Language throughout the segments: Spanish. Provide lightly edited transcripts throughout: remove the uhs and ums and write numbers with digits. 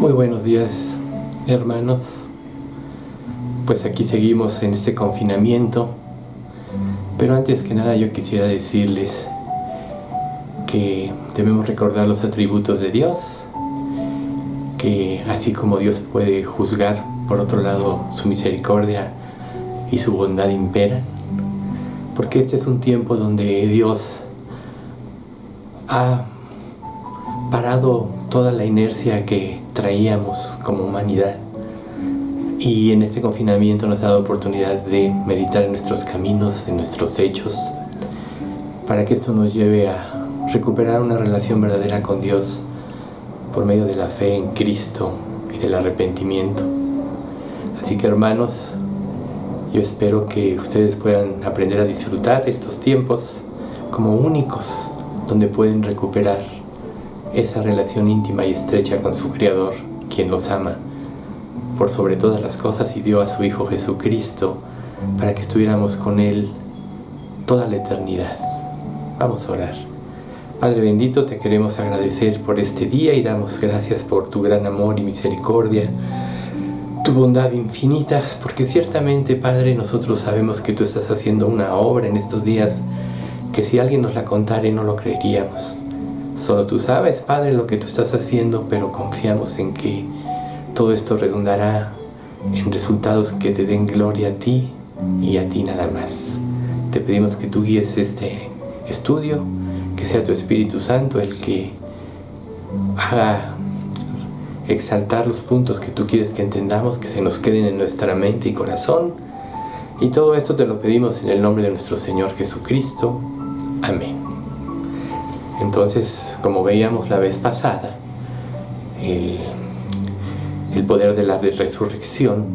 Muy buenos días, hermanos. Pues aquí seguimos en este confinamiento, pero antes que nada yo quisiera decirles que debemos recordar los atributos de Dios, que así como Dios puede juzgar, por otro lado su misericordia y su bondad imperan, porque este es un tiempo donde Dios ha parado toda la inercia que traíamos como humanidad, y en este confinamiento nos ha dado oportunidad de meditar en nuestros caminos, en nuestros hechos, para que esto nos lleve a recuperar una relación verdadera con Dios por medio de la fe en Cristo y del arrepentimiento. Así que, hermanos, yo espero que ustedes puedan aprender a disfrutar estos tiempos como únicos, donde pueden recuperar esa relación íntima y estrecha con su Creador, quien los ama por sobre todas las cosas y dio a su Hijo Jesucristo para que estuviéramos con Él toda la eternidad. Vamos a orar. Padre bendito, te queremos agradecer por este día y damos gracias por tu gran amor y misericordia, tu bondad infinita, porque ciertamente, Padre, nosotros sabemos que tú estás haciendo una obra en estos días que si alguien nos la contara no lo creeríamos. Solo tú sabes, Padre, lo que tú estás haciendo, pero confiamos en que todo esto redundará en resultados que te den gloria a ti y a ti nada más. Te pedimos que tú guíes este estudio, que sea tu Espíritu Santo el que haga exaltar los puntos que tú quieres que entendamos, que se nos queden en nuestra mente y corazón. Y todo esto te lo pedimos en el nombre de nuestro Señor Jesucristo. Amén. Entonces, como veíamos la vez pasada, el poder de la resurrección,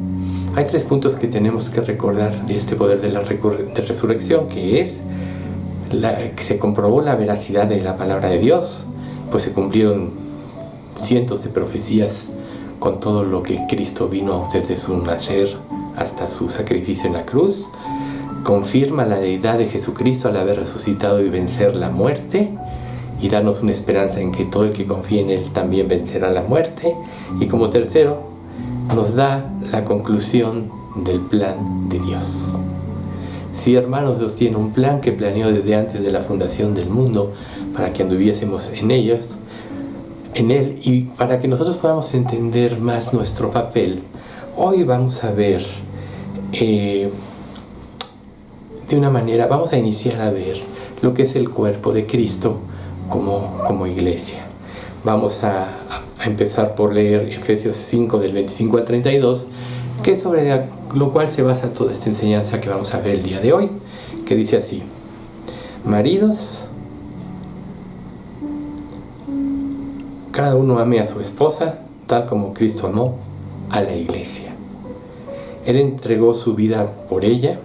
hay 3 puntos que tenemos que recordar de este poder de la resurrección, que es que se comprobó la veracidad de la palabra de Dios, pues se cumplieron cientos de profecías con todo lo que Cristo vino desde su nacer hasta su sacrificio en la cruz. Confirma la deidad de Jesucristo al haber resucitado y vencer la muerte, y darnos una esperanza en que todo el que confíe en Él también vencerá la muerte. Y como tercero, nos da la conclusión del plan de Dios. Sí, hermanos, Dios tiene un plan que planeó desde antes de la fundación del mundo para que anduviésemos en Él, y para que nosotros podamos entender más nuestro papel. Hoy vamos a ver de una manera, vamos a iniciar a ver lo que es el cuerpo de Cristo como iglesia. Vamos a empezar por leer Efesios 5 del 25 al 32, que es sobre lo cual se basa toda esta enseñanza que vamos a ver el día de hoy, que dice así: maridos, cada uno ame a su esposa tal como Cristo amó a la iglesia. Él entregó su vida por ella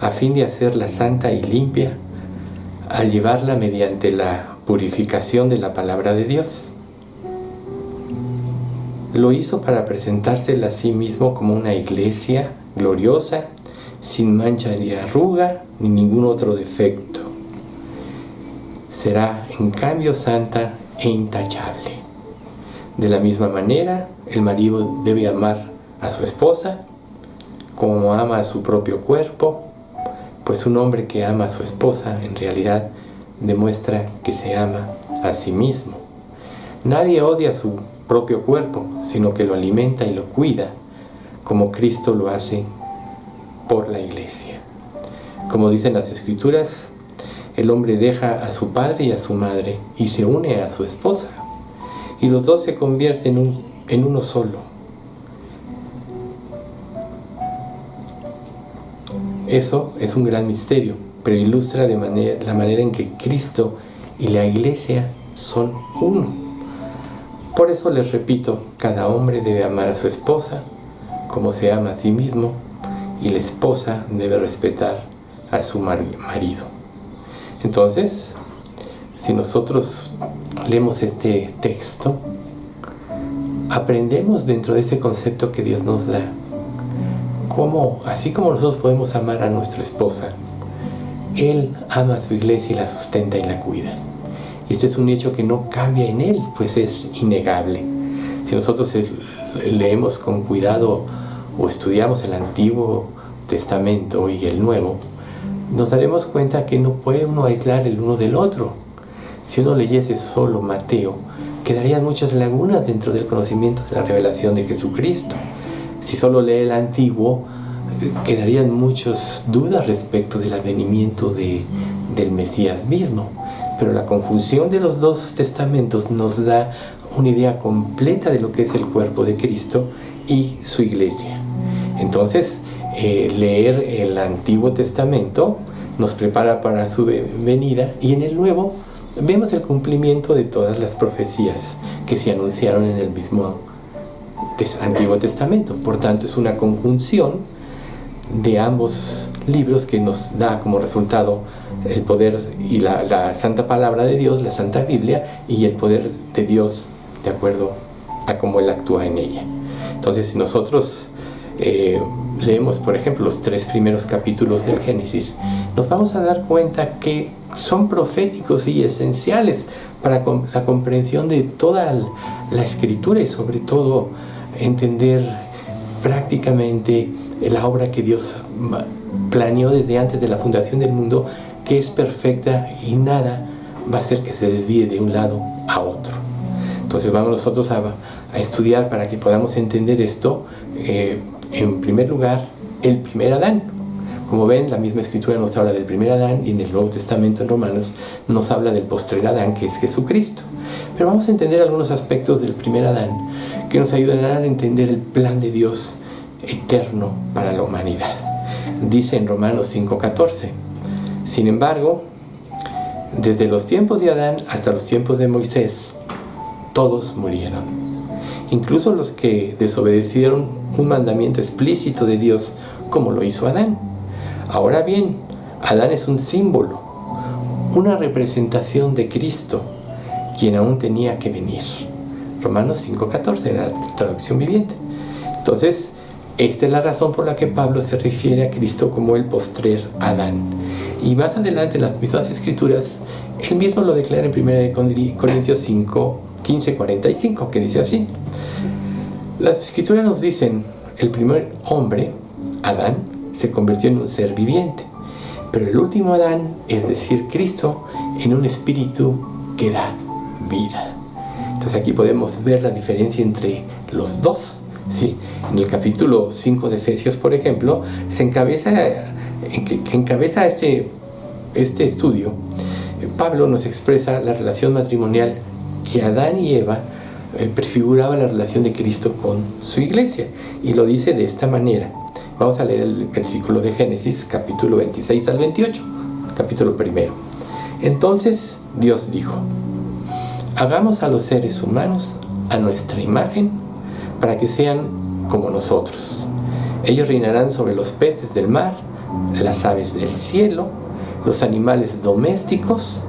a fin de hacerla santa y limpia, al llevarla mediante la purificación de la palabra de Dios. Lo hizo para presentársela a sí mismo como una iglesia gloriosa, sin mancha ni arruga ni ningún otro defecto. Será en cambio santa e intachable. De la misma manera, el marido debe amar a su esposa como ama a su propio cuerpo, pues un hombre que ama a su esposa en realidad demuestra que se ama a sí mismo. Nadie odia su propio cuerpo, sino que lo alimenta y lo cuida, como Cristo lo hace por la iglesia. Como dicen las Escrituras, el hombre deja a su padre y a su madre y se une a su esposa, y los dos se convierten en uno solo. Eso es un gran misterio, pero ilustra la manera en que Cristo y la iglesia son uno. Por eso les repito, cada hombre debe amar a su esposa como se ama a sí mismo, y la esposa debe respetar a su marido. Entonces, si nosotros leemos este texto, aprendemos dentro de ese concepto que Dios nos da, así como nosotros podemos amar a nuestra esposa, Él ama a su iglesia y la sustenta y la cuida. Y este es un hecho que no cambia en Él, pues es innegable. Si nosotros leemos con cuidado o estudiamos el Antiguo Testamento y el Nuevo, nos daremos cuenta que no puede uno aislar el uno del otro. Si uno leyese solo Mateo, quedarían muchas lagunas dentro del conocimiento de la revelación de Jesucristo. Si solo lee el Antiguo, quedarían muchas dudas respecto del advenimiento del Mesías mismo. Pero la conjunción de los dos testamentos nos da una idea completa de lo que es el cuerpo de Cristo y su iglesia. Entonces, leer el Antiguo Testamento nos prepara para su venida, y en el Nuevo vemos el cumplimiento de todas las profecías que se anunciaron en el mismo Antiguo Testamento. Por tanto, es una conjunción de ambos libros que nos da como resultado el poder y la santa palabra de Dios, la Santa Biblia, y el poder de Dios de acuerdo a cómo Él actúa en ella. Entonces, si nosotros leemos, por ejemplo, los 3 primeros capítulos del Génesis, nos vamos a dar cuenta que son proféticos y esenciales para la comprensión de toda la Escritura, y sobre todo entender prácticamente la obra que Dios planeó desde antes de la fundación del mundo, que es perfecta y nada va a hacer que se desvíe de un lado a otro. Entonces vamos nosotros a estudiar para que podamos entender esto. En primer lugar, el primer Adán. Como ven, la misma Escritura nos habla del primer Adán, y en el Nuevo Testamento, en Romanos, nos habla del postrer Adán, que es Jesucristo. Pero vamos a entender algunos aspectos del primer Adán que nos ayudarán a entender el plan de Dios eterno para la humanidad. Dice en Romanos 5:14: sin embargo, desde los tiempos de Adán hasta los tiempos de Moisés, todos murieron, incluso los que desobedecieron un mandamiento explícito de Dios, como lo hizo Adán. Ahora bien, Adán es un símbolo, una representación de Cristo, quien aún tenía que venir. Romanos 5:14, la traducción viviente. Entonces, esta es la razón por la que Pablo se refiere a Cristo como el postrer Adán. Y más adelante en las mismas Escrituras, él mismo lo declara en 1 Corintios 15:45, que dice así: las Escrituras nos dicen, el primer hombre, Adán, se convirtió en un ser viviente, pero el último Adán, es decir, Cristo, en un espíritu que da vida. Entonces aquí podemos ver la diferencia entre los dos. Sí, en el capítulo 5 de Efesios, por ejemplo, que encabeza este estudio, Pablo nos expresa la relación matrimonial que Adán y Eva prefiguraba la relación de Cristo con su iglesia, y lo dice de esta manera. Vamos a leer el versículo de Génesis, capítulo 26 al 28, capítulo 1. Entonces Dios dijo: hagamos a los seres humanos a nuestra imagen, para que sean como nosotros. Ellos reinarán sobre los peces del mar, las aves del cielo, los animales domésticos,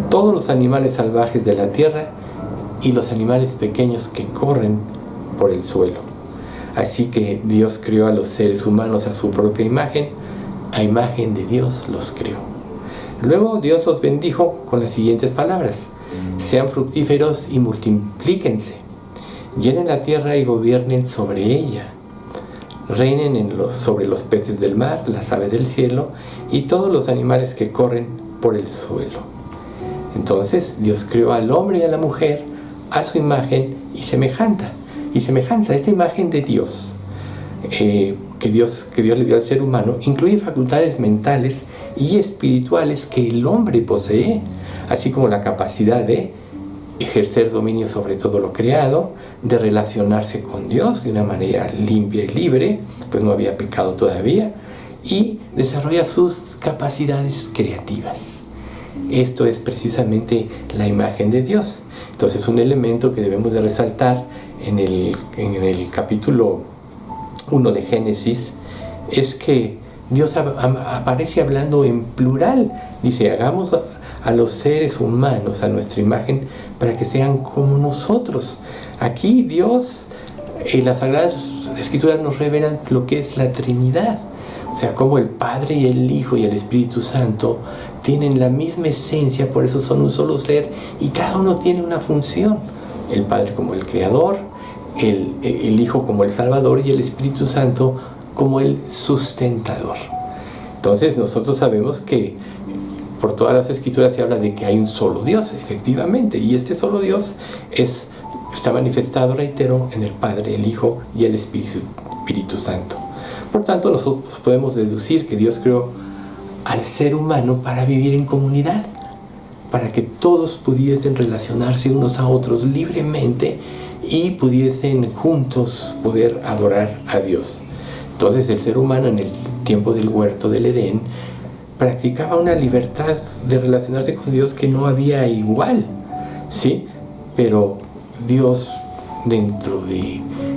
todos los animales salvajes de la tierra y los animales pequeños que corren por el suelo. Así que Dios creó a los seres humanos a su propia imagen, a imagen de Dios los creó. Luego Dios los bendijo con las siguientes palabras: sean fructíferos y multiplíquense, llenen la tierra y gobiernen sobre ella, reinen sobre los peces del mar, las aves del cielo y todos los animales que corren por el suelo. Entonces Dios creó al hombre y a la mujer a su imagen y semejanza. Esta imagen de Dios, que Dios le dio al ser humano, incluye facultades mentales y espirituales que el hombre posee, así como la capacidad de ejercer dominio sobre todo lo creado, de relacionarse con Dios de una manera limpia y libre, pues no había pecado todavía, y desarrolla sus capacidades creativas. Esto es precisamente la imagen de Dios. Entonces, un elemento que debemos de resaltar en el capítulo 1 de Génesis es que Dios aparece hablando en plural. Dice: hagamos a los seres humanos a nuestra imagen para que sean como nosotros. Aquí Dios, en las Sagradas Escrituras nos revelan lo que es la Trinidad. O sea, como el Padre y el Hijo y el Espíritu Santo tienen la misma esencia, por eso son un solo ser, y cada uno tiene una función. El Padre como el Creador, el Hijo como el Salvador y el Espíritu Santo como el sustentador. Entonces nosotros sabemos que por todas las Escrituras se habla de que hay un solo Dios, efectivamente, y este solo Dios está manifestado, reitero, en el Padre, el Hijo y el Espíritu Santo. Por tanto, nosotros podemos deducir que Dios creó al ser humano para vivir en comunidad, para que todos pudiesen relacionarse unos a otros libremente y pudiesen juntos poder adorar a Dios. Entonces el ser humano en el tiempo del huerto del Edén practicaba una libertad de relacionarse con Dios que no había igual, ¿sí? Pero Dios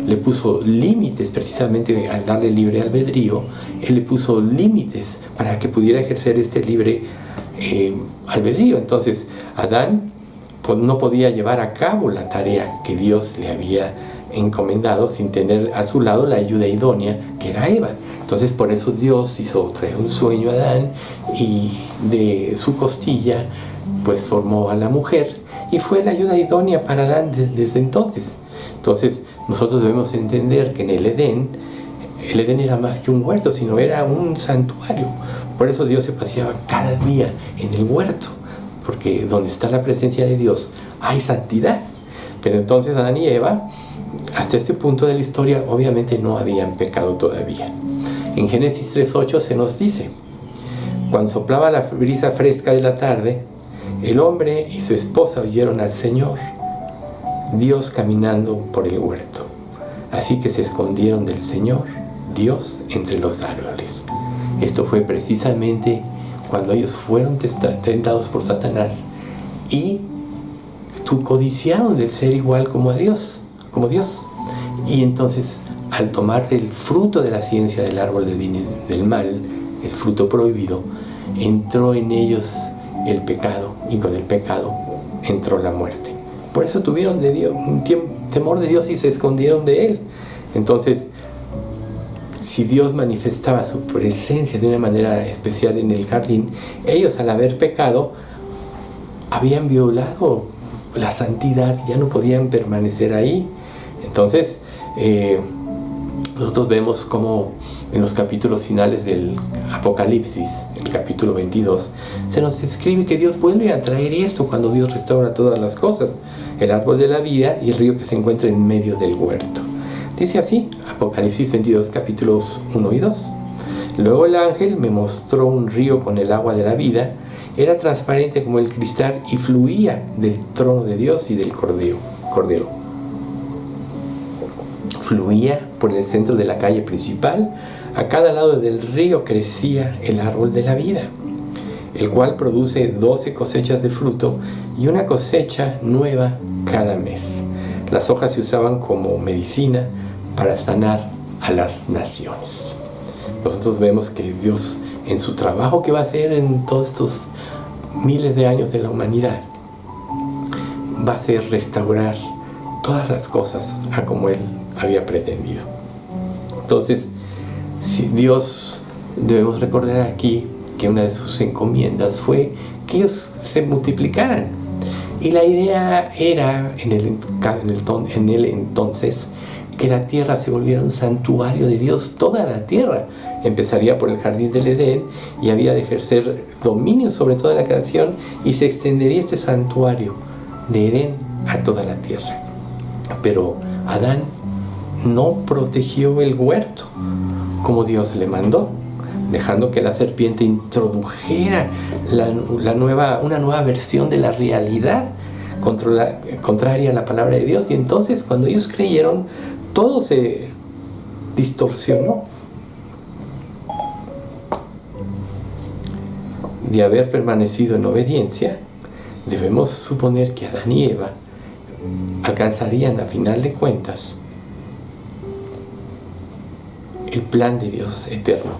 le puso límites, precisamente al darle libre albedrío. Él le puso límites para que pudiera ejercer este libre albedrío. Entonces Adán no podía llevar a cabo la tarea que Dios le había encomendado sin tener a su lado la ayuda idónea, que era Eva. Entonces por eso Dios traer un sueño a Adán, y de su costilla pues formó a la mujer, y fue la ayuda idónea para Adán desde entonces. Entonces nosotros debemos entender que en el Edén era más que un huerto, sino era un santuario. Por eso Dios se paseaba cada día en el huerto, porque donde está la presencia de Dios hay santidad. Pero entonces Adán y Eva, hasta este punto de la historia, obviamente no habían pecado todavía. En Génesis 3:8 se nos dice: cuando soplaba la brisa fresca de la tarde, el hombre y su esposa oyeron al Señor, Dios caminando por el huerto. Así que se escondieron del Señor, Dios, entre los árboles. Esto fue precisamente cuando ellos fueron tentados por Satanás y codiciaron del ser igual como Dios. Y entonces, al tomar el fruto de la ciencia del árbol del bien y del mal, el fruto prohibido, entró en ellos el pecado, y con el pecado entró la muerte. Por eso tuvieron de Dios un temor de Dios y se escondieron de Él. Entonces, si Dios manifestaba su presencia de una manera especial en el jardín, ellos, al haber pecado, habían violado la santidad, ya no podían permanecer ahí. Entonces nosotros vemos como en los capítulos finales del Apocalipsis, el capítulo 22, se nos describe que Dios vuelve a traer esto cuando Dios restaura todas las cosas, el árbol de la vida y el río que se encuentra en medio del huerto. Dice así, Apocalipsis 22, capítulos 1 y 2. Luego el ángel me mostró un río con el agua de la vida. Era transparente como el cristal y fluía del trono de Dios y del Cordero. Fluía por el centro de la calle principal. A cada lado del río crecía el árbol de la vida, el cual produce 12 cosechas de fruto y una cosecha nueva cada mes. Las hojas se usaban como medicina para sanar a las naciones. Nosotros vemos que Dios, en su trabajo que va a hacer en todos estos miles de años de la humanidad, va a ser restaurar todas las cosas a como Él había pretendido. Entonces, si Dios, debemos recordar aquí que una de sus encomiendas fue que ellos se multiplicaran. Y la idea era, en el entonces, que la tierra se volviera un santuario de Dios, toda la tierra. Empezaría por el jardín del Edén y había de ejercer dominio sobre toda la creación, y se extendería este santuario de Edén a toda la tierra. Pero Adán no protegió el huerto como Dios le mandó, dejando que la serpiente introdujera una nueva versión de la realidad contraria a la palabra de Dios. Y entonces, cuando ellos creyeron, todo se distorsionó. De haber permanecido en obediencia, debemos suponer que Adán y Eva alcanzarían, a final de cuentas, el plan de Dios eterno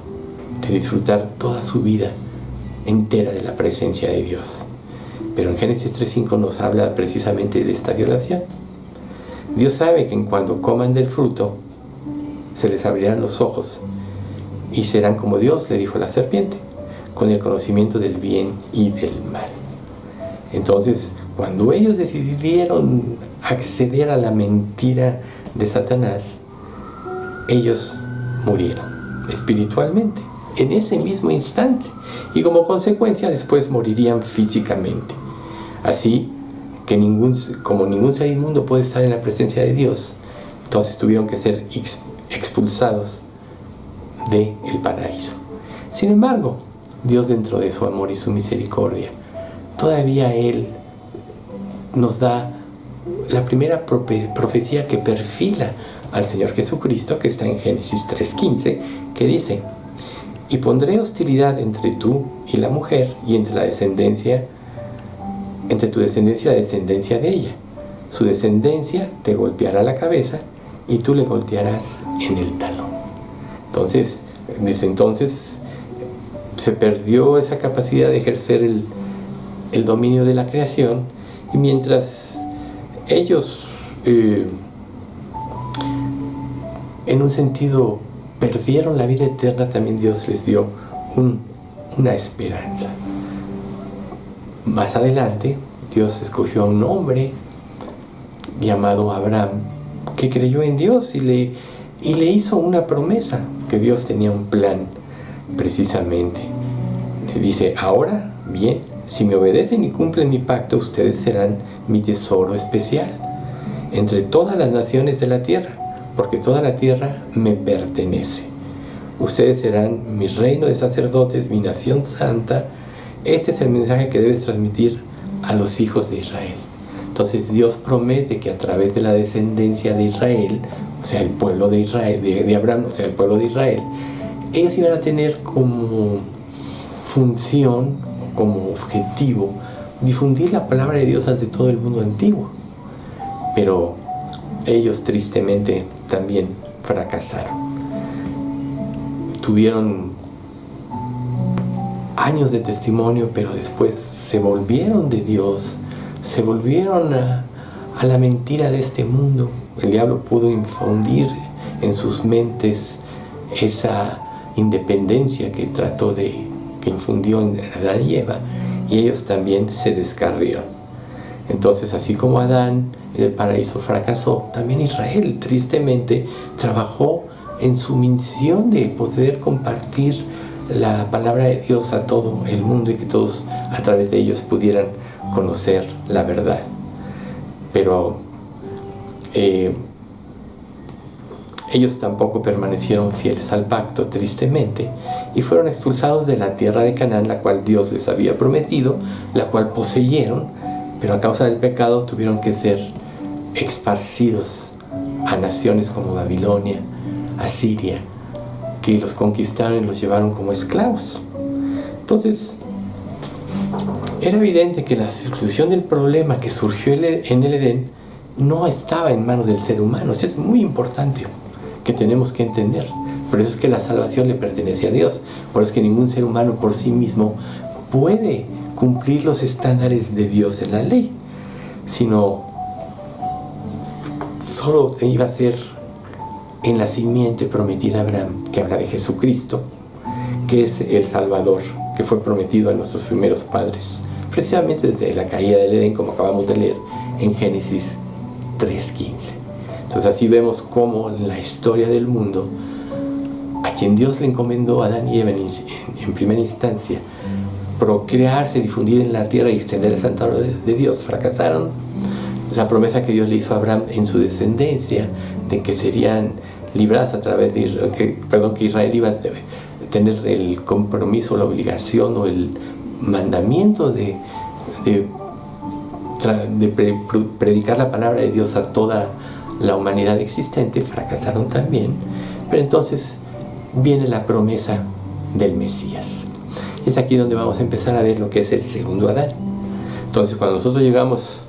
de disfrutar toda su vida entera de la presencia de Dios. Pero en Génesis 3:5 nos habla precisamente de esta violación. Dios sabe que en cuanto coman del fruto, se les abrirán los ojos y serán como Dios, le dijo la serpiente, con el conocimiento del bien y del mal. Entonces, cuando ellos decidieron acceder a la mentira de Satanás, ellos murieron espiritualmente en ese mismo instante, y como consecuencia después morirían físicamente. Así que como ningún ser inmundo puede estar en la presencia de Dios, entonces tuvieron que ser expulsados del paraíso. Sin embargo, Dios, dentro de su amor y su misericordia, todavía Él nos da la primera profecía que perfila al Señor Jesucristo, que está en Génesis 3:15, que dice: y pondré hostilidad entre tú y la mujer, y entre tu descendencia y la descendencia de ella. Su descendencia te golpeará la cabeza, y tú le golpearás en el talón. Entonces, desde entonces se perdió esa capacidad de ejercer el dominio de la creación, y mientras ellos en un sentido perdieron la vida eterna, también Dios les dio una esperanza. Más adelante, Dios escogió a un hombre llamado Abraham, que creyó en Dios y le hizo una promesa, que Dios tenía un plan precisamente. Le dice: ahora bien, si me obedecen y cumplen mi pacto, ustedes serán mi tesoro especial entre todas las naciones de la tierra, porque toda la tierra me pertenece. Ustedes serán mi reino de sacerdotes, mi nación santa. Este es el mensaje que debes transmitir a los hijos de Israel. Entonces Dios promete que a través de la descendencia de Israel, o sea, el pueblo de Israel, de Abraham, o sea, el pueblo de Israel, ellos iban a tener como función, como objetivo, difundir la palabra de Dios ante todo el mundo antiguo. Pero ellos tristemente también fracasaron. Tuvieron años de testimonio, pero después se volvieron de Dios, se volvieron a la mentira de este mundo. El diablo pudo infundir en sus mentes esa independencia que infundió en Adán y Eva, y ellos también se descarriaron. Entonces, así como Adán en el paraíso fracasó, también Israel tristemente trabajó en su misión de poder compartir la palabra de Dios a todo el mundo, y que todos a través de ellos pudieran conocer la verdad. Pero ellos tampoco permanecieron fieles al pacto, tristemente, y fueron expulsados de la tierra de Canaán, la cual Dios les había prometido, la cual poseyeron, pero a causa del pecado tuvieron que ser esparcidos a naciones como Babilonia, Asiria, que los conquistaron y los llevaron como esclavos. Entonces, era evidente que la solución del problema que surgió en el Edén no estaba en manos del ser humano. Eso es muy importante, que tenemos que entender. Por eso es que la salvación le pertenece a Dios. Por eso es que ningún ser humano por sí mismo puede cumplir los estándares de Dios en la ley, sino solo iba a ser en la simiente prometida a Abraham, que habla de Jesucristo, que es el Salvador, que fue prometido a nuestros primeros padres, precisamente desde la caída del Edén, como acabamos de leer en Génesis 3:15. Entonces así vemos cómo en la historia del mundo, a quien Dios le encomendó a Adán y Eva en primera instancia procrearse, difundir en la tierra y extender el santuario de Dios, fracasaron. La promesa que Dios le hizo a Abraham en su descendencia, de que serían libradas a través de que Israel iba a tener el compromiso, la obligación o el mandamiento de predicar la palabra de Dios a toda la humanidad existente, fracasaron también. Pero entonces viene la promesa del Mesías. Es aquí donde vamos a empezar a ver lo que es el segundo Adán. Entonces, cuando nosotros llegamos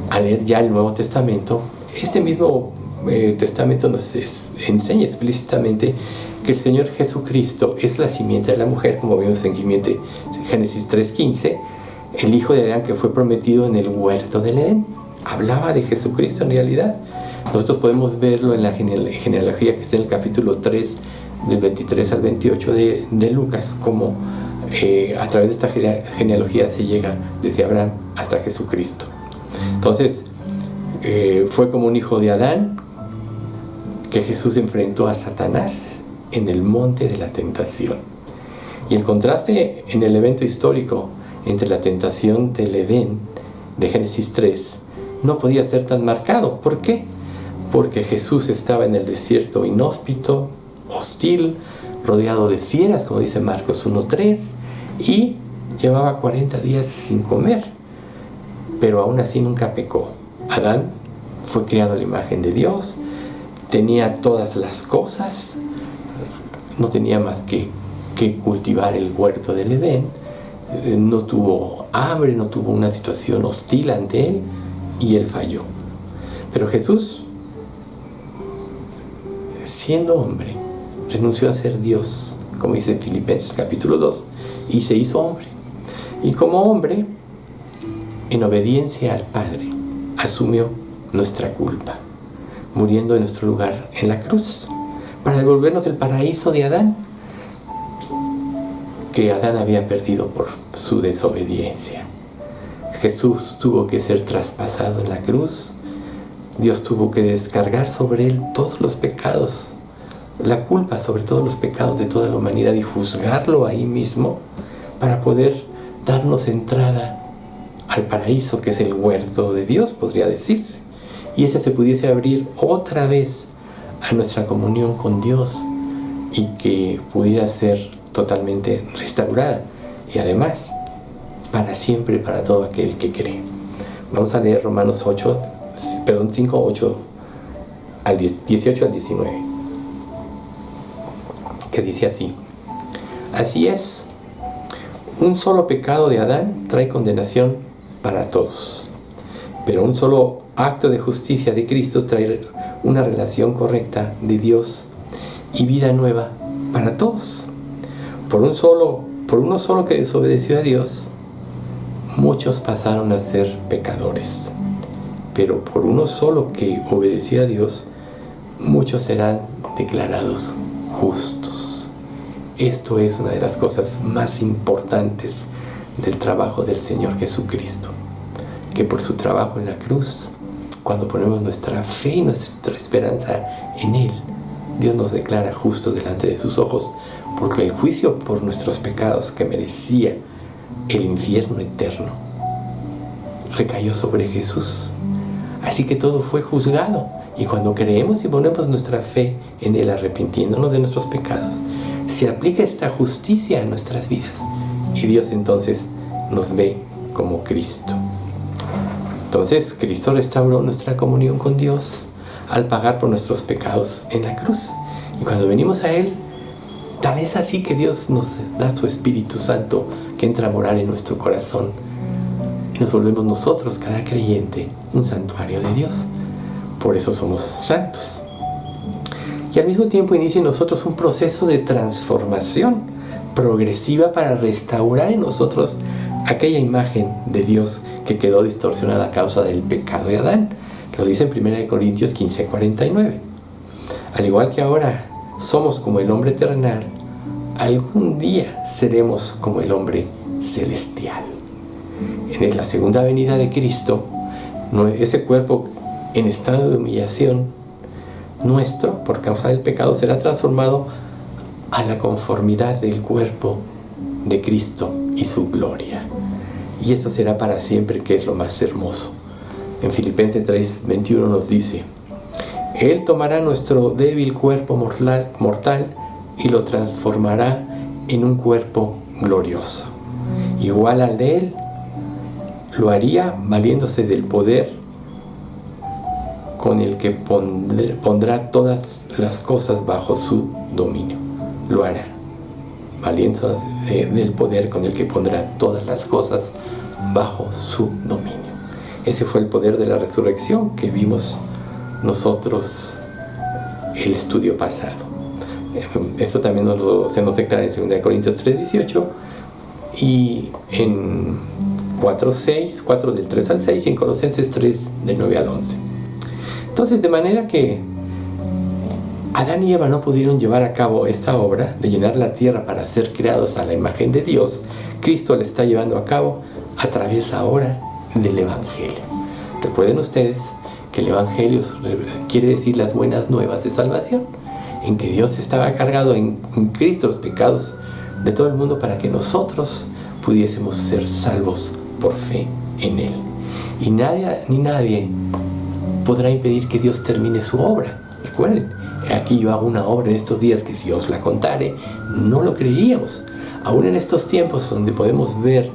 a leer ya el Nuevo Testamento, este mismo Testamento nos enseña explícitamente que el Señor Jesucristo es la simiente de la mujer, como vimos en Génesis 3:15, el hijo de Adán que fue prometido en el huerto del Edén. Hablaba de Jesucristo en realidad. Nosotros podemos verlo en la genealogía que está en el capítulo 3, del 23 al 28 de Lucas, como a través de esta genealogía se llega desde Abraham hasta Jesucristo. Entonces, Fue como un hijo de Adán que Jesús enfrentó a Satanás en el monte de la tentación. Y el contraste en el evento histórico entre la tentación del Edén de Génesis 3 no podía ser tan marcado. ¿Por qué? Porque Jesús estaba en el desierto inhóspito, hostil, rodeado de fieras, como dice Marcos 1:3, y llevaba 40 días sin comer, pero aún así nunca pecó. Adán fue creado a la imagen de Dios, tenía todas las cosas, no tenía más que cultivar el huerto del Edén, no tuvo hambre, no tuvo una situación hostil ante él, y él falló. Pero Jesús, siendo hombre, renunció a ser Dios, como dice Filipenses capítulo 2, y se hizo hombre. Y como hombre, en obediencia al Padre, asumió nuestra culpa, muriendo en nuestro lugar en la cruz, para devolvernos el paraíso de Adán, que Adán había perdido por su desobediencia. Jesús tuvo que ser traspasado en la cruz. Dios tuvo que descargar sobre él todos los pecados, la culpa sobre todos los pecados de toda la humanidad, y juzgarlo ahí mismo para poder darnos entrada al paraíso, que es el huerto de Dios, podría decirse. Y ese se pudiese abrir otra vez a nuestra comunión con Dios y que pudiera ser totalmente restaurada, y además para siempre para todo aquel que cree. Vamos a leer Romanos 5, 8 al 18 al 19, que dice así: así es, un solo pecado de Adán trae condenación para todos, pero un solo acto de justicia de Cristo trae una relación correcta de Dios y vida nueva para todos. Por uno solo que desobedeció a Dios, muchos pasaron a ser pecadores. Pero por uno solo que obedeció a Dios, muchos serán declarados justos. Esto es una de las cosas más importantes del trabajo del Señor Jesucristo, que por su trabajo en la cruz, cuando ponemos nuestra fe y nuestra esperanza en Él, Dios nos declara justos delante de sus ojos, porque el juicio por nuestros pecados que merecía el infierno eterno recayó sobre Jesús. Así que todo fue juzgado, y cuando creemos y ponemos nuestra fe en Él, arrepintiéndonos de nuestros pecados, se aplica esta justicia a nuestras vidas, y Dios entonces nos ve como Cristo. Entonces Cristo restauró nuestra comunión con Dios al pagar por nuestros pecados en la cruz, y cuando venimos a Él, tan es así que Dios nos da su Espíritu Santo, que entra a morar en nuestro corazón, y nos volvemos nosotros, cada creyente, un santuario de Dios. Por eso somos santos. Y al mismo tiempo inicia en nosotros un proceso de transformación progresiva para restaurar en nosotros aquella imagen de Dios que quedó distorsionada a causa del pecado de Adán. Lo dice en 1 Corintios 15:49. Al igual que ahora somos como el hombre terrenal, algún día seremos como el hombre celestial. En la segunda venida de Cristo, ese cuerpo en estado de humillación nuestro por causa del pecado será transformado a la conformidad del cuerpo de Cristo y su gloria. Y eso será para siempre, que es lo más hermoso. En Filipenses 3:21 nos dice: Él tomará nuestro débil cuerpo mortal y lo transformará en un cuerpo glorioso, igual al de Él. Lo haría valiéndose del poder con el que pondrá todas las cosas bajo su dominio. Lo hará valiéndose del poder con el que pondrá todas las cosas bajo su dominio. Ese fue el poder de la resurrección que vimos nosotros el estudio pasado. Esto también se nos declara en 2 Corintios 3:18 y en 4 del 3 al 6, y en Colosenses 3 del 9 al 11. Entonces, de manera que Adán y Eva no pudieron llevar a cabo esta obra de llenar la tierra para ser creados a la imagen de Dios, Cristo la está llevando a cabo a través ahora del Evangelio. Recuerden ustedes que el Evangelio quiere decir las buenas nuevas de salvación, en que Dios estaba cargado en Cristo los pecados de todo el mundo para que nosotros pudiésemos ser salvos por fe en Él. Y nadie podrá impedir que Dios termine su obra. Recuerden, aquí yo hago una obra en estos días que si os la contare, no lo creeríamos. Aún en estos tiempos donde podemos ver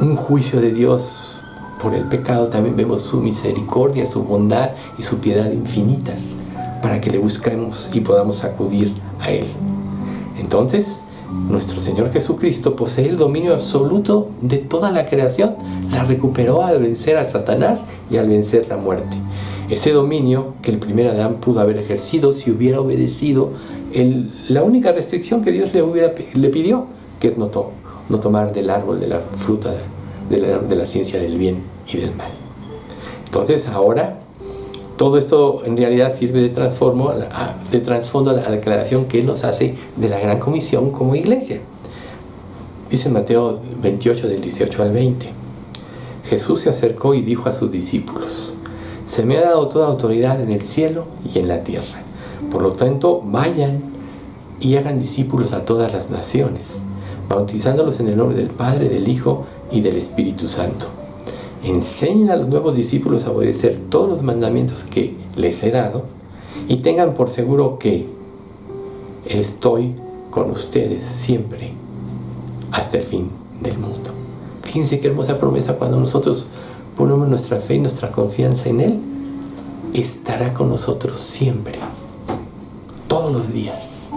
un juicio de Dios por el pecado, también vemos su misericordia, su bondad y su piedad infinitas para que le busquemos y podamos acudir a Él. Entonces, nuestro Señor Jesucristo posee el dominio absoluto de toda la creación. La recuperó al vencer a Satanás y al vencer la muerte. Ese dominio que el primer Adán pudo haber ejercido si hubiera obedecido la única restricción que Dios le pidió, que es no tomar del árbol de la fruta de la ciencia del bien y del mal. Entonces ahora todo esto en realidad sirve de trasfondo a la declaración que Él nos hace de la gran comisión como iglesia. Dice Mateo 28 del 18 al 20. Jesús se acercó y dijo a sus discípulos: se me ha dado toda autoridad en el cielo y en la tierra. Por lo tanto, vayan y hagan discípulos a todas las naciones, bautizándolos en el nombre del Padre, del Hijo y del Espíritu Santo. Enseñen a los nuevos discípulos a obedecer todos los mandamientos que les he dado y tengan por seguro que estoy con ustedes siempre hasta el fin del mundo. Fíjense qué hermosa promesa cuando nosotros ponemos nuestra fe y nuestra confianza en Él. Estará con nosotros siempre, todos los días,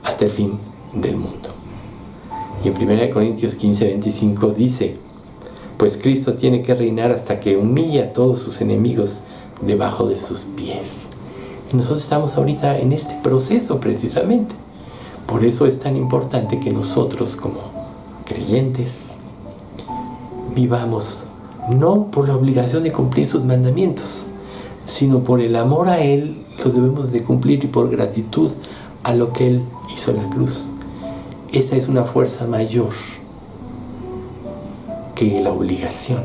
hasta el fin del mundo. Y en 1 Corintios 15:25 dice: pues Cristo tiene que reinar hasta que humille a todos sus enemigos debajo de sus pies. Y nosotros estamos ahorita en este proceso precisamente. Por eso es tan importante que nosotros como creyentes vivamos no por la obligación de cumplir sus mandamientos, sino por el amor a Él los debemos de cumplir y por gratitud a lo que Él hizo en la cruz. Esta es una fuerza mayor que la obligación.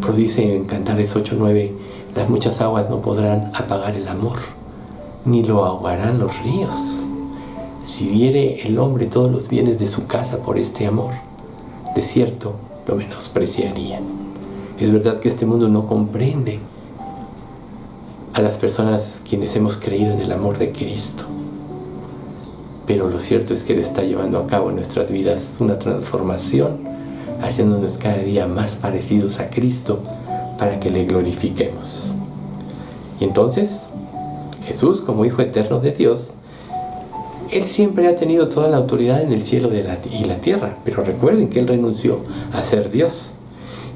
Pero dice en Cantares 8:9: las muchas aguas no podrán apagar el amor, ni lo ahogarán los ríos. Si diere el hombre todos los bienes de su casa por este amor, de cierto lo menospreciarían. Es verdad que este mundo no comprende a las personas quienes hemos creído en el amor de Cristo, pero lo cierto es que Él está llevando a cabo en nuestras vidas una transformación, haciéndonos cada día más parecidos a Cristo para que le glorifiquemos. Y entonces, Jesús, como Hijo eterno de Dios, Él siempre ha tenido toda la autoridad en el cielo y la tierra, pero recuerden que Él renunció a ser Dios.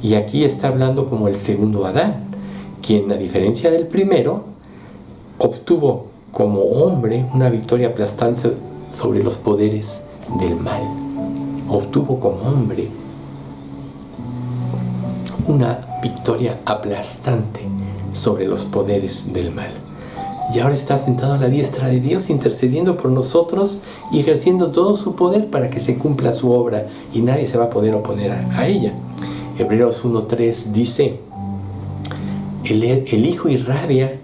Y aquí está hablando como el segundo Adán, quien, a diferencia del primero, obtuvo como hombre una victoria aplastante sobre los poderes del mal. Obtuvo como hombre una victoria aplastante sobre los poderes del mal. Y ahora está sentado a la diestra de Dios, intercediendo por nosotros y ejerciendo todo su poder para que se cumpla su obra y nadie se va a poder oponer a ella. Hebreos 1:3 dice: el Hijo irradia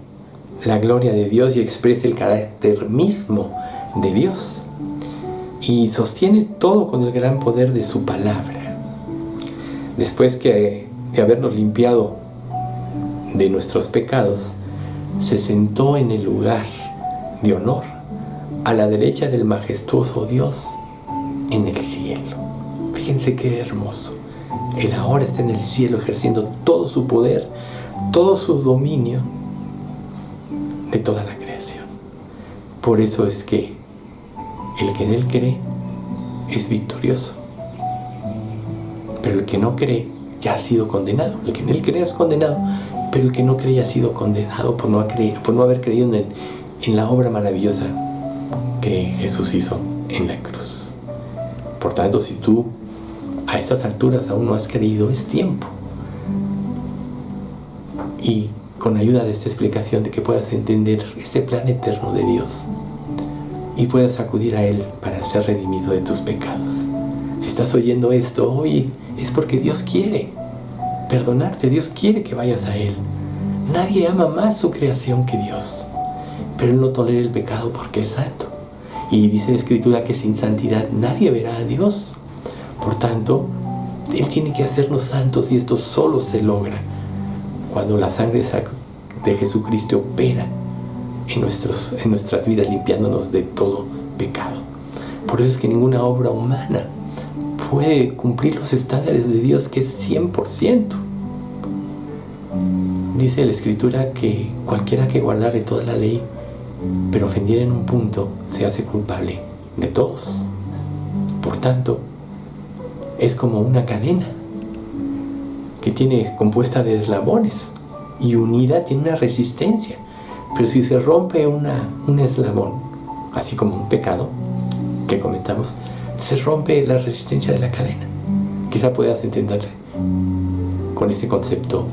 la gloria de Dios y expresa el carácter mismo de Dios y sostiene todo con el gran poder de su palabra. Después de habernos limpiado de nuestros pecados, se sentó en el lugar de honor a la derecha del majestuoso Dios en el cielo. Fíjense qué hermoso. Él ahora está en el cielo ejerciendo todo su poder, todo su dominio de toda la creación. Por eso es que el que en Él cree es victorioso, pero el que no cree ya ha sido condenado. El que en Él cree es condenado, pero el que no cree ya ha sido condenado por no haber creído en la obra maravillosa que Jesús hizo en la cruz. Por tanto, si tú a estas alturas aún no has creído, es tiempo. Y con ayuda de esta explicación, de que puedas entender ese plan eterno de Dios y puedas acudir a Él para ser redimido de tus pecados. Si estás oyendo esto hoy, es porque Dios quiere perdonarte. Dios quiere que vayas a Él Nadie ama más su creación que Dios, pero Él no tolera el pecado porque es santo. Y dice la Escritura que sin santidad nadie verá a Dios. Por tanto, Él tiene que hacernos santos, y esto solo se logra cuando la sangre de Jesucristo opera en nuestras vidas, limpiándonos de todo pecado. Por eso es que ninguna obra humana puede cumplir los estándares de Dios, que es 100%. Dice la Escritura que cualquiera que guardare toda la ley, pero ofendiera en un punto, se hace culpable de todos. Por tanto, es como una cadena que tiene compuesta de eslabones, y unida tiene una resistencia. Pero si se rompe un eslabón, así como un pecado que comentamos, se rompe la resistencia de la cadena. Quizá puedas entender con este concepto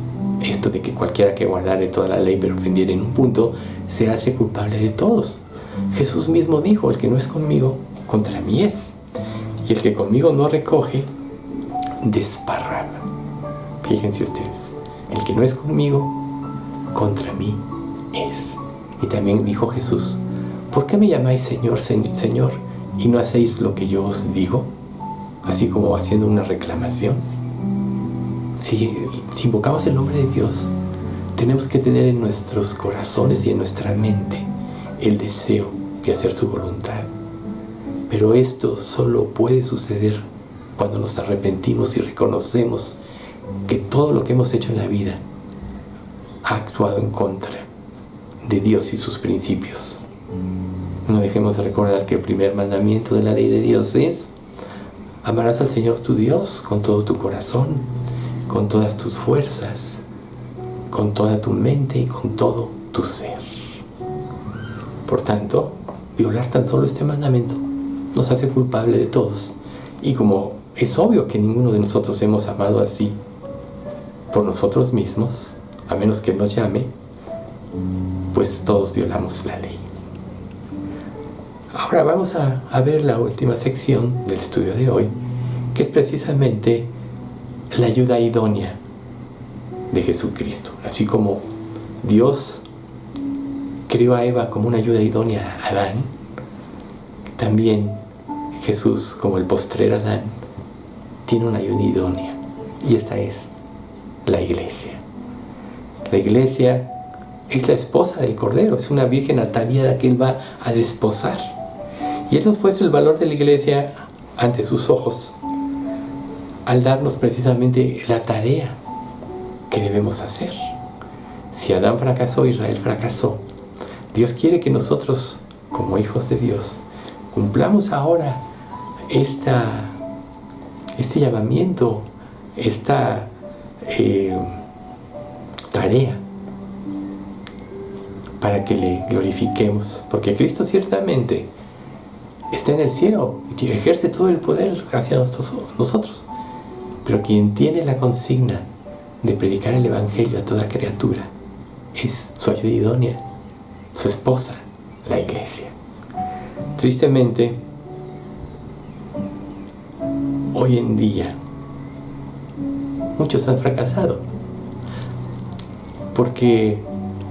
esto de que cualquiera que guardare toda la ley pero ofendiera en un punto, se hace culpable de todos. Jesús mismo dijo: el que no es conmigo, contra mí es, y el que conmigo no recoge, desparrama. Fíjense ustedes, el que no es conmigo, contra mí es. Y también dijo Jesús: ¿por qué me llamáis Señor, Señor, y no hacéis lo que yo os digo? Así como haciendo una reclamación. Si invocamos el nombre de Dios, tenemos que tener en nuestros corazones y en nuestra mente el deseo de hacer su voluntad. Pero esto solo puede suceder cuando nos arrepentimos y reconocemos que todo lo que hemos hecho en la vida ha actuado en contra de Dios y sus principios. No dejemos de recordar que el primer mandamiento de la ley de Dios es: amarás al Señor tu Dios con todo tu corazón, con todas tus fuerzas, con toda tu mente y con todo tu ser. Por tanto, violar tan solo este mandamiento nos hace culpable de todos. Y como es obvio que ninguno de nosotros hemos amado así por nosotros mismos, a menos que nos llame, pues todos violamos la ley. Ahora vamos a ver la última sección del estudio de hoy, que es precisamente la ayuda idónea de Jesucristo. Así como Dios creó a Eva como una ayuda idónea a Adán, también Jesús, como el postrer Adán, tiene una ayuda idónea, y esta es la iglesia. La iglesia es la esposa del Cordero, es una virgen ataviada que Él va a desposar. Y Él nos ha puesto el valor de la iglesia ante sus ojos al darnos precisamente la tarea que debemos hacer. Si Adán fracasó, Israel fracasó. Dios quiere que nosotros, como hijos de Dios, cumplamos ahora este llamamiento, esta tarea, para que le glorifiquemos, porque Cristo ciertamente está en el cielo y ejerce todo el poder hacia nosotros, pero quien tiene la consigna de predicar el Evangelio a toda criatura es su ayuda idónea, su esposa, la iglesia. Tristemente, hoy en día muchos han fracasado porque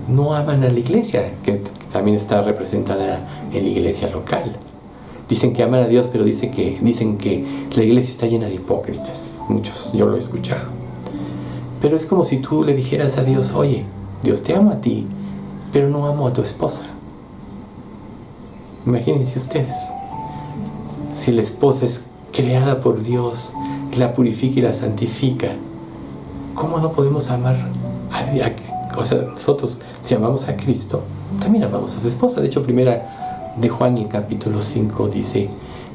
no aman a la iglesia, que también está representada en la iglesia local. Dicen que aman a Dios, pero dicen que la iglesia está llena de hipócritas. Muchos, yo lo he escuchado. Pero es como si tú le dijeras a Dios: oye, Dios, te amo a ti, pero no amo a tu esposa. Imagínense ustedes, si la esposa es creada por Dios, la purifica y la santifica, ¿cómo no podemos amar a Dios? O sea, nosotros, si amamos a Cristo, también amamos a su esposa. De hecho, primera de Juan, el capítulo 5, dice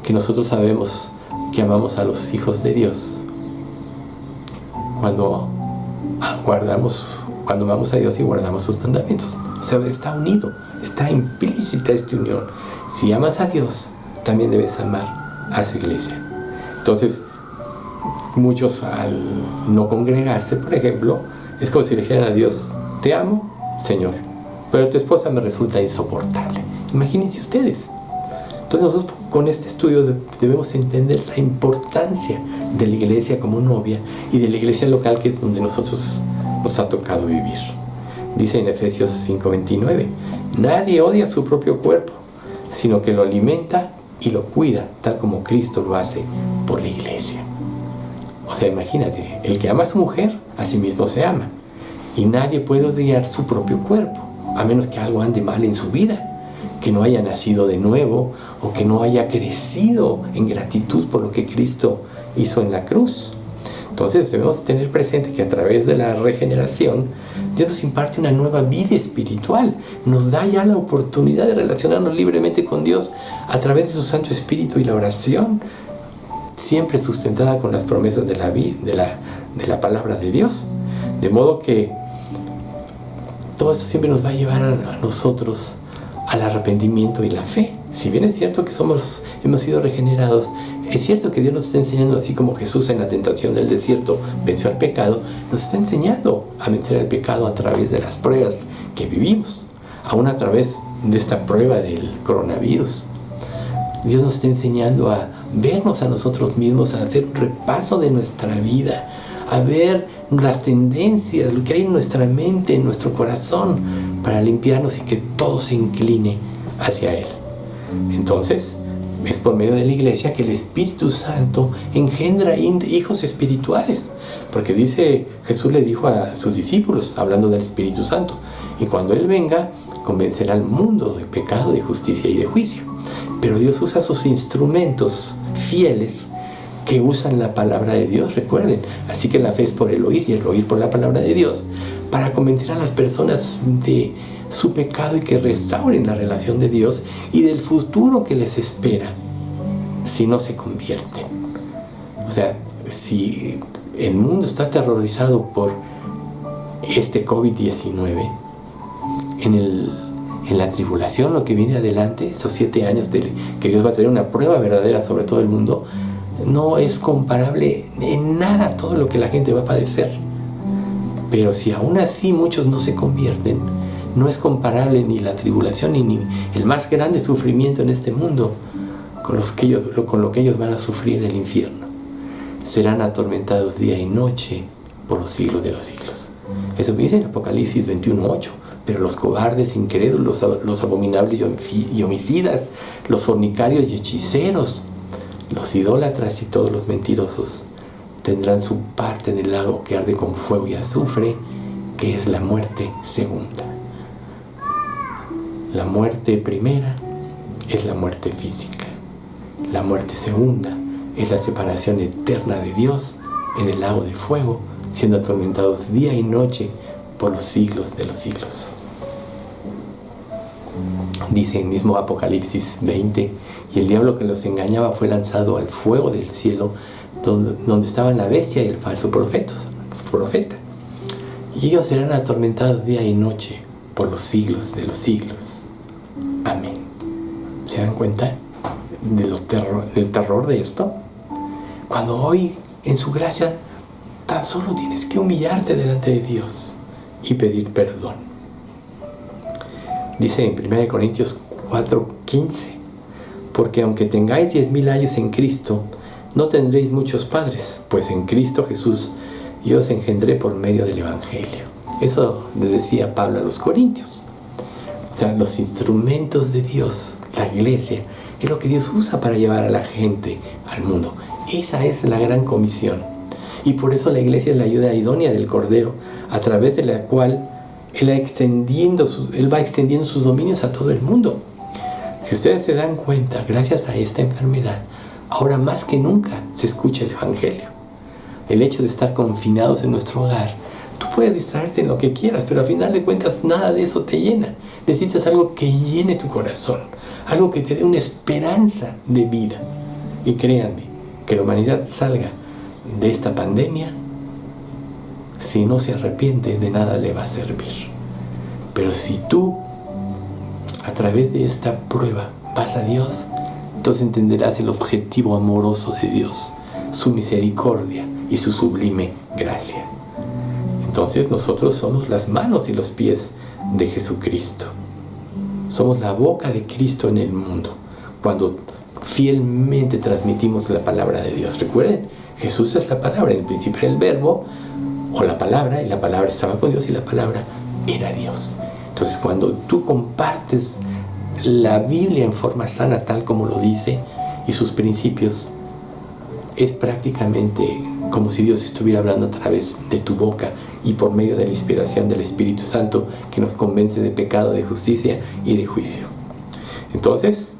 que nosotros sabemos que amamos a los hijos de Dios cuando amamos a Dios y guardamos sus mandamientos. O sea, está unido, está implícita esta unión. Si amas a Dios, también debes amar a su iglesia. Entonces, muchos, al no congregarse, por ejemplo, es como si le dijeran a Dios: te amo, Señor, pero tu esposa me resulta insoportable. Imagínense ustedes. Entonces nosotros con este estudio debemos entender la importancia de la iglesia como novia y de la iglesia local, que es donde nosotros nos ha tocado vivir. Dice en Efesios 5:29, nadie odia su propio cuerpo, sino que lo alimenta y lo cuida, tal como Cristo lo hace por la iglesia. O sea, imagínate, el que ama a su mujer, a sí mismo se ama. Y nadie puede odiar su propio cuerpo, a menos que algo ande mal en su vida, que no haya nacido de nuevo o que no haya crecido en gratitud por lo que Cristo hizo en la cruz. Entonces debemos tener presente que a través de la regeneración, Dios nos imparte una nueva vida espiritual, nos da ya la oportunidad de relacionarnos libremente con Dios a través de su Santo Espíritu y la oración, siempre sustentada con las promesas de la palabra de Dios. De modo que todo esto siempre nos va a llevar a nosotros al arrepentimiento y la fe. Si bien es cierto que hemos sido regenerados, es cierto que Dios nos está enseñando, así como Jesús en la tentación del desierto venció al pecado, nos está enseñando a vencer al pecado a través de las pruebas que vivimos, aún a través de esta prueba del coronavirus. Dios nos está enseñando a vernos a nosotros mismos, a hacer un repaso de nuestra vida, a ver las tendencias, lo que hay en nuestra mente, en nuestro corazón, para limpiarnos y que todo se incline hacia Él. Entonces, es por medio de la iglesia que el Espíritu Santo engendra hijos espirituales. Porque Jesús le dijo a sus discípulos, hablando del Espíritu Santo, y cuando Él venga, convencerá al mundo de pecado, de justicia y de juicio. Pero Dios usa sus instrumentos fieles que usan la palabra de Dios, recuerden. Así que la fe es por el oír y el oír por la palabra de Dios, para convencer a las personas de su pecado y que restauren la relación de Dios y del futuro que les espera si no se convierten. O sea, si el mundo está aterrorizado por este COVID-19, en la tribulación, lo que viene adelante, esos 7 años que Dios va a traer una prueba verdadera sobre todo el mundo, no es comparable en nada a todo lo que la gente va a padecer. Pero si aún así muchos no se convierten, no es comparable ni la tribulación ni el más grande sufrimiento en este mundo con lo que ellos van a sufrir en el infierno. Serán atormentados día y noche por los siglos de los siglos. Eso dice en Apocalipsis 21:8. Pero los cobardes, incrédulos, los abominables y homicidas, los fornicarios y hechiceros, los idólatras y todos los mentirosos tendrán su parte en el lago que arde con fuego y azufre, que es la muerte segunda. La muerte primera es la muerte física. La muerte segunda es la separación eterna de Dios en el lago de fuego, siendo atormentados día y noche por los siglos de los siglos. Dice el mismo Apocalipsis 20, y el diablo que los engañaba fue lanzado al fuego del cielo, donde estaban la bestia y el falso profeta. Y ellos serán atormentados día y noche por los siglos de los siglos. Amén. ¿Se dan cuenta del terror de esto? Cuando hoy, en su gracia, tan solo tienes que humillarte delante de Dios y pedir perdón. Dice en 1 Corintios 4:15, porque aunque tengáis 10,000 años en Cristo, no tendréis muchos padres, pues en Cristo Jesús yo os engendré por medio del Evangelio. Eso le decía Pablo a los Corintios. O sea, los instrumentos de Dios, la iglesia, es lo que Dios usa para llevar a la gente al mundo. Esa es la gran comisión. Y por eso la iglesia es la ayuda idónea del Cordero, a través de la cual Él va extendiendo sus dominios a todo el mundo. Si ustedes se dan cuenta, gracias a esta enfermedad, ahora más que nunca se escucha el Evangelio. El hecho de estar confinados en nuestro hogar, tú puedes distraerte en lo que quieras, pero al final de cuentas nada de eso te llena. Necesitas algo que llene tu corazón, algo que te dé una esperanza de vida. Y créanme, que la humanidad salga de esta pandemia, si no se arrepiente, de nada le va a servir. Pero si tú, a través de esta prueba, vas a Dios, entonces entenderás el objetivo amoroso de Dios, su misericordia y su sublime gracia. Entonces nosotros somos las manos y los pies de Jesucristo. Somos la boca de Cristo en el mundo, cuando fielmente transmitimos la palabra de Dios. Recuerden, Jesús es la palabra, en el principio era el verbo, o la palabra, y la palabra estaba con Dios, y la palabra era Dios. Entonces, cuando tú compartes la Biblia en forma sana, tal como lo dice, y sus principios, es prácticamente como si Dios estuviera hablando a través de tu boca y por medio de la inspiración del Espíritu Santo, que nos convence de pecado, de justicia y de juicio. Entonces,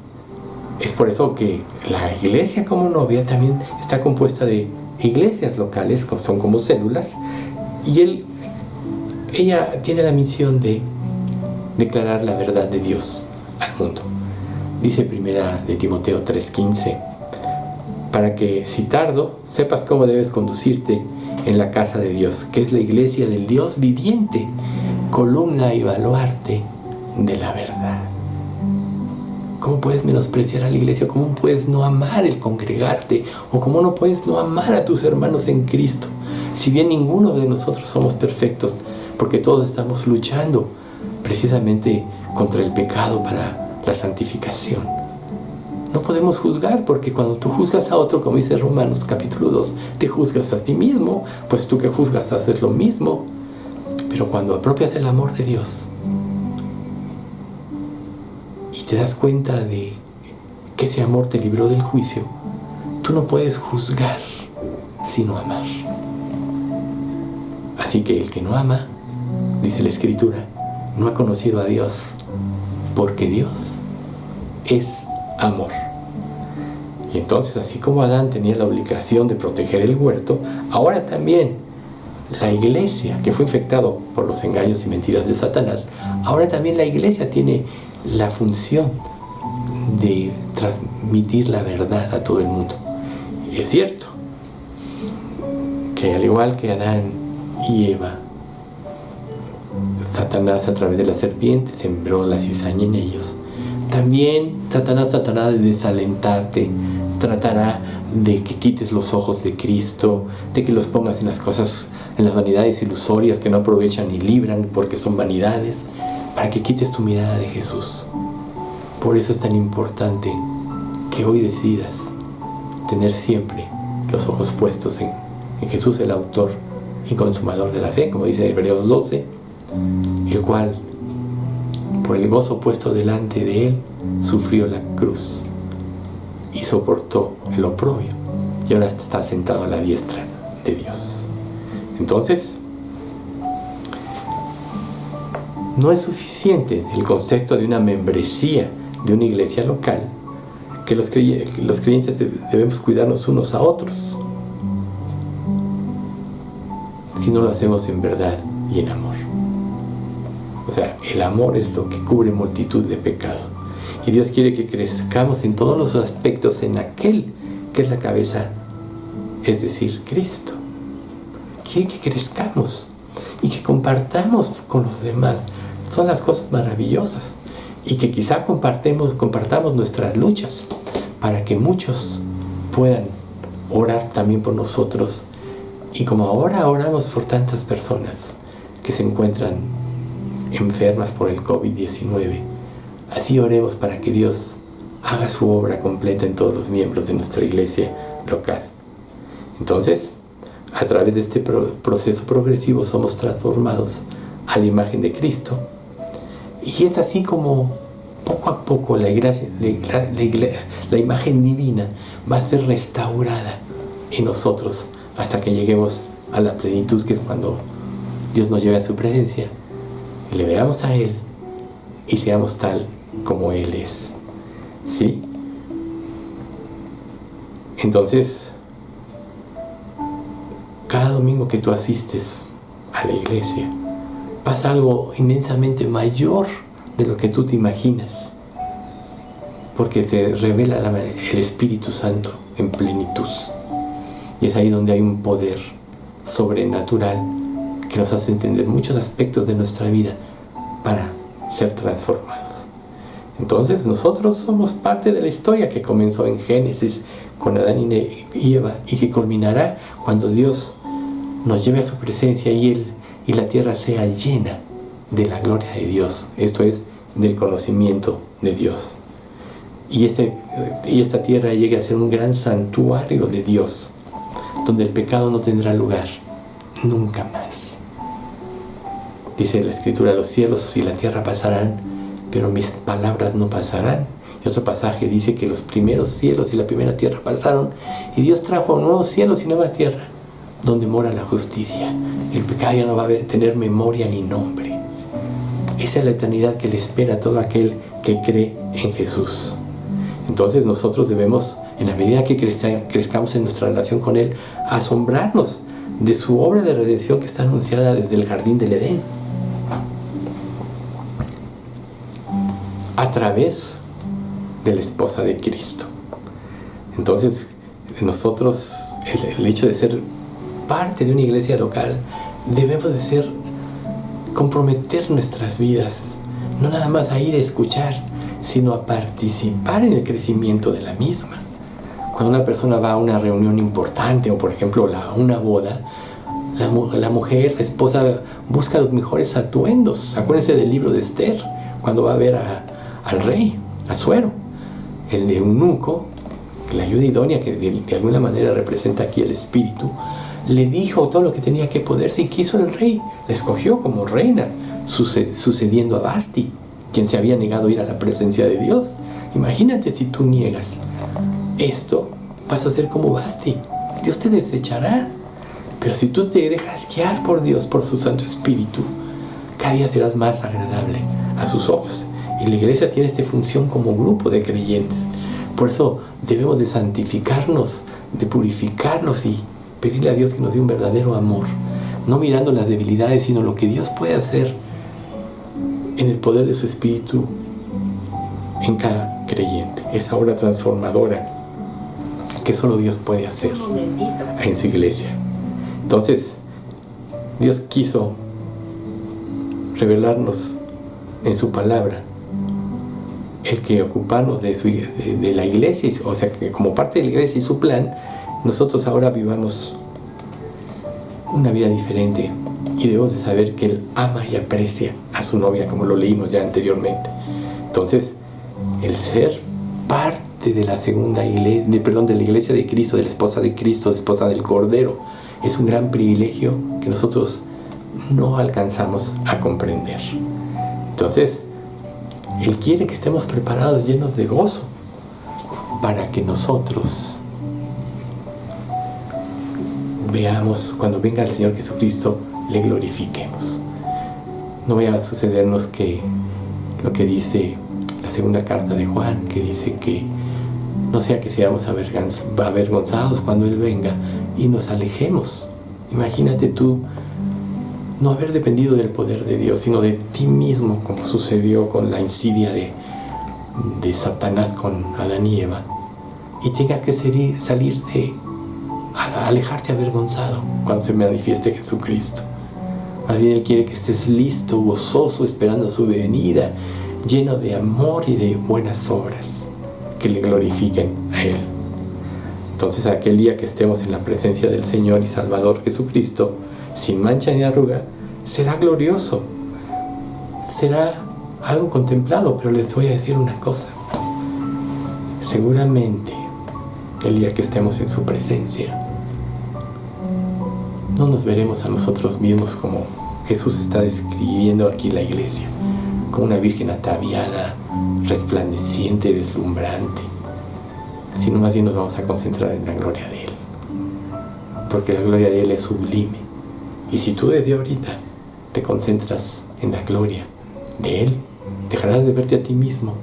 es por eso que la iglesia como novia también está compuesta de iglesias locales, son como células, y ella tiene la misión de declarar la verdad de Dios al mundo. Dice primera de Timoteo 3:15, para que si tardo sepas cómo debes conducirte en la casa de Dios, que es la iglesia del Dios viviente, columna y baluarte de la verdad. ¿Cómo puedes menospreciar a la iglesia? ¿Cómo puedes no amar el congregarte? ¿O cómo no puedes no amar a tus hermanos en Cristo? Si bien ninguno de nosotros somos perfectos, porque todos estamos luchando precisamente contra el pecado para la santificación. No podemos juzgar, porque cuando tú juzgas a otro, como dice Romanos capítulo 2, te juzgas a ti mismo, pues tú que juzgas haces lo mismo. Pero cuando apropias el amor de Dios y te das cuenta de que ese amor te libró del juicio, tú no puedes juzgar sino amar. Así que el que no ama, dice la Escritura, no ha conocido a Dios, porque Dios es amor. Y entonces, así como Adán tenía la obligación de proteger el huerto, ahora también la iglesia, que fue infectado por los engaños y mentiras de Satanás, ahora también la iglesia tiene la función de transmitir la verdad a todo el mundo. Es cierto que al igual que Adán y Eva, Satanás a través de la serpiente sembró la cizaña en ellos. También Satanás tratará de desalentarte, tratará de que quites los ojos de Cristo, de que los pongas en las cosas, en las vanidades ilusorias que no aprovechan ni libran porque son vanidades, para que quites tu mirada de Jesús. Por eso es tan importante que hoy decidas tener siempre los ojos puestos en Jesús, el autor y consumador de la fe, como dice Hebreos 12, el cual, por el gozo puesto delante de él, sufrió la cruz y soportó el oprobio, y ahora está sentado a la diestra de Dios. Entonces, no es suficiente el concepto de una membresía de una iglesia local, que los creyentes debemos cuidarnos unos a otros, si no lo hacemos en verdad y en amor. O sea, el amor es lo que cubre multitud de pecado. Y Dios quiere que crezcamos en todos los aspectos en aquel que es la cabeza, es decir, Cristo. Quiere que crezcamos y que compartamos con los demás. Son las cosas maravillosas. Y que quizá compartamos nuestras luchas para que muchos puedan orar también por nosotros. Y como ahora oramos por tantas personas que se encuentran enfermas por el COVID-19, así oremos para que Dios haga su obra completa en todos los miembros de nuestra iglesia local. Entonces, a través de este proceso progresivo somos transformados a la imagen de Cristo, y es así como poco a poco la imagen divina va a ser restaurada en nosotros hasta que lleguemos a la plenitud, que es cuando Dios nos lleve a su presencia y le veamos a Él y seamos tal como Él es. ¿Sí? Entonces, cada domingo que tú asistes a la iglesia, pasa algo inmensamente mayor de lo que tú te imaginas, porque te revela el Espíritu Santo en plenitud. Y es ahí donde hay un poder sobrenatural que nos hace entender muchos aspectos de nuestra vida para ser transformados. Entonces nosotros somos parte de la historia que comenzó en Génesis con Adán y Eva, y que culminará cuando Dios nos lleve a su presencia y la tierra sea llena de la gloria de Dios, esto es, del conocimiento de Dios. Y esta tierra llegue a ser un gran santuario de Dios, donde el pecado no tendrá lugar nunca más. Dice la Escritura, los cielos y la tierra pasarán, pero mis palabras no pasarán. Y otro pasaje dice que los primeros cielos y la primera tierra pasaron y Dios trajo nuevos cielos y nueva tierra donde mora la justicia. El pecado ya no va a tener memoria ni nombre. Esa es la eternidad que le espera a todo aquel que cree en Jesús. Entonces nosotros debemos, en la medida que crezcamos en nuestra relación con Él, asombrarnos de su obra de redención que está anunciada desde el jardín del Edén, a través de la esposa de Cristo. Entonces nosotros, el hecho de ser parte de una iglesia local, debemos de comprometer nuestras vidas, no nada más a ir a escuchar, sino a participar en el crecimiento de la misma. Cuando una persona va a una reunión importante, o por ejemplo a una boda, la mujer, la esposa, busca los mejores atuendos. Acuérdense del libro de Esther, cuando va a ver al rey, Asuero. El eunuco, la ayuda idónea, que de alguna manera representa aquí el espíritu, le dijo todo lo que tenía que poderse, y quiso el rey. La escogió como reina, sucediendo a Vasti, quien se había negado a ir a la presencia de Dios. Imagínate si tú niegas esto, vas a ser como Vasti. Dios te desechará. Pero si tú te dejas guiar por Dios, por su Santo Espíritu, cada día serás más agradable a sus ojos. Y la iglesia tiene esta función como grupo de creyentes. Por eso debemos de santificarnos, de purificarnos y pedirle a Dios que nos dé un verdadero amor. No mirando las debilidades, sino lo que Dios puede hacer en el poder de su Espíritu en cada creyente. Esa obra transformadora que solo Dios puede hacer en su iglesia. Entonces, Dios quiso revelarnos en su palabra el que ocuparnos de la iglesia, o sea, que como parte de la iglesia y su plan, nosotros ahora vivamos una vida diferente, y debemos de saber que Él ama y aprecia a su novia, como lo leímos ya anteriormente. Entonces, el ser parte de la segunda iglesia, de la iglesia de Cristo, de la esposa de Cristo, de la esposa del Cordero, es un gran privilegio que nosotros no alcanzamos a comprender. Entonces, Él quiere que estemos preparados, llenos de gozo, para que nosotros veamos, cuando venga el Señor Jesucristo, le glorifiquemos. No vaya a sucedernos que lo que dice la segunda carta de Juan, que dice que no sea que seamos avergonzados cuando Él venga y nos alejemos. Imagínate tú no haber dependido del poder de Dios, sino de ti mismo, como sucedió con la insidia de Satanás con Adán y Eva, y tengas que alejarte avergonzado cuando se manifieste Jesucristo. Más bien Él quiere que estés listo, gozoso, esperando su venida, lleno de amor y de buenas obras que le glorifiquen a Él. Entonces, aquel día que estemos en la presencia del Señor y Salvador Jesucristo, sin mancha ni arruga, será glorioso, será algo contemplado. Pero les voy a decir una cosa: seguramente el día que estemos en su presencia, no nos veremos a nosotros mismos como Jesús está describiendo aquí la iglesia, como una virgen ataviada, resplandeciente, deslumbrante, sino más bien nos vamos a concentrar en la gloria de Él, porque la gloria de Él es sublime. Y si tú desde ahorita te concentras en la gloria de Él, dejarás de verte a ti mismo,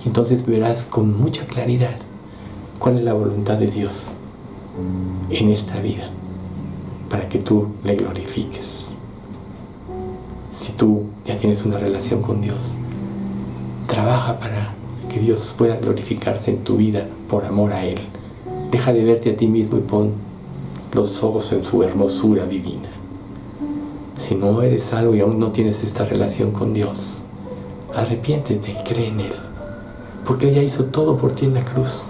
y entonces verás con mucha claridad cuál es la voluntad de Dios en esta vida, para que tú le glorifiques. Si tú ya tienes una relación con Dios, trabaja para que Dios pueda glorificarse en tu vida por amor a Él. Deja de verte a ti mismo y pon los ojos en su hermosura divina. Si no eres salvo y aún no tienes esta relación con Dios, arrepiéntete y cree en Él, porque Él ya hizo todo por ti en la cruz.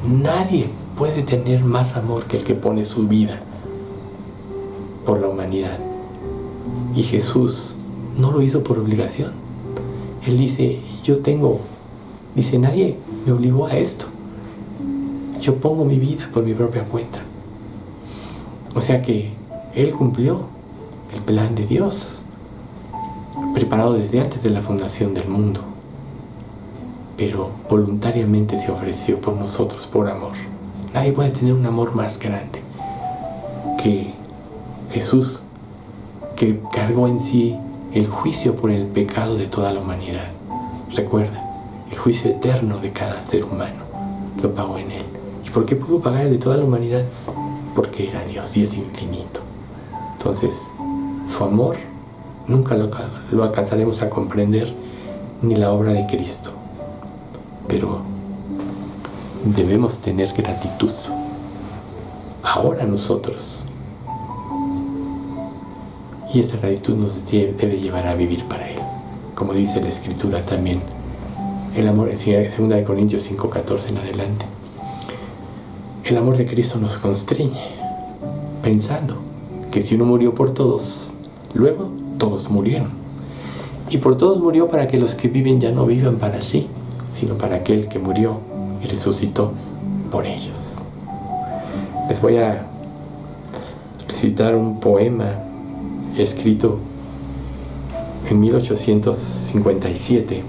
Nadie puede tener más amor que el que pone su vida por la humanidad. Y Jesús no lo hizo por obligación. Él dice, nadie me obligó a esto. Yo pongo mi vida por mi propia cuenta. O sea que Él cumplió el plan de Dios. preparado desde antes de la fundación del mundo, pero voluntariamente se ofreció por nosotros por amor. Nadie puede tener un amor más grande que Jesús, que cargó en sí el juicio por el pecado de toda la humanidad. Recuerda, el juicio eterno de cada ser humano lo pagó en Él. ¿Y por qué pudo pagar el de toda la humanidad? Porque era Dios y es infinito. Entonces, su amor nunca lo alcanzaremos a comprender, ni la obra de Cristo. Pero debemos tener gratitud. Ahora nosotros. Y esta gratitud nos debe llevar a vivir para Él. Como dice la Escritura también, el amor, en 2 Corintios 5:14 en adelante. El amor de Cristo nos constriñe, pensando que si uno murió por todos, luego todos murieron. Y por todos murió para que los que viven ya no vivan para sí, sino para aquel que murió y resucitó por ellos. Les voy a recitar un poema escrito en 1857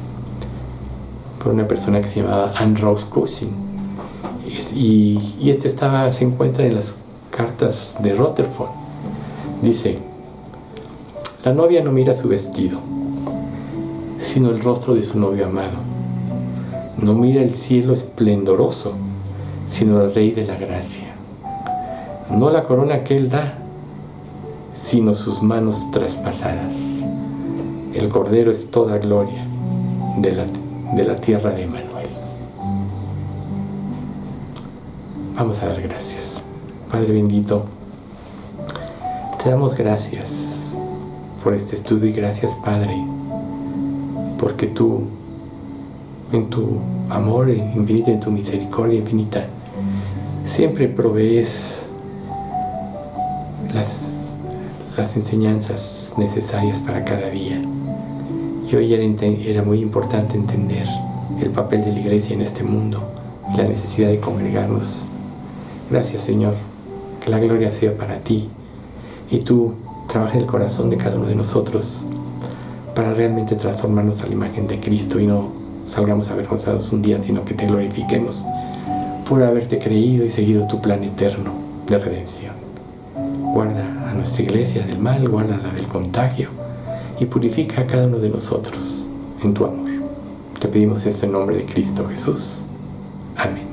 por una persona que se llamaba Anne Rose Cousin. Y este se encuentra en las cartas de Rutherford. Dice: la novia no mira su vestido, sino el rostro de su novio amado. No mira el cielo esplendoroso, sino al Rey de la gracia. No la corona que Él da, sino sus manos traspasadas. El Cordero es toda gloria de la tierra de Emmanuel. Vamos a dar gracias. Padre bendito, te damos gracias por este estudio y gracias, Padre, porque tú, en tu amor infinito, en tu misericordia infinita, siempre provees las enseñanzas necesarias para cada día. Y hoy era muy importante entender el papel de la Iglesia en este mundo y la necesidad de congregarnos. Gracias, Señor, que la gloria sea para ti y tú trabajes en el corazón de cada uno de nosotros para realmente transformarnos a la imagen de Cristo y no salgamos avergonzados un día, sino que te glorifiquemos por haberte creído y seguido tu plan eterno de redención. Guarda a nuestra iglesia del mal, guárdala del contagio y purifica a cada uno de nosotros en tu amor. Te pedimos esto en nombre de Cristo Jesús. Amén.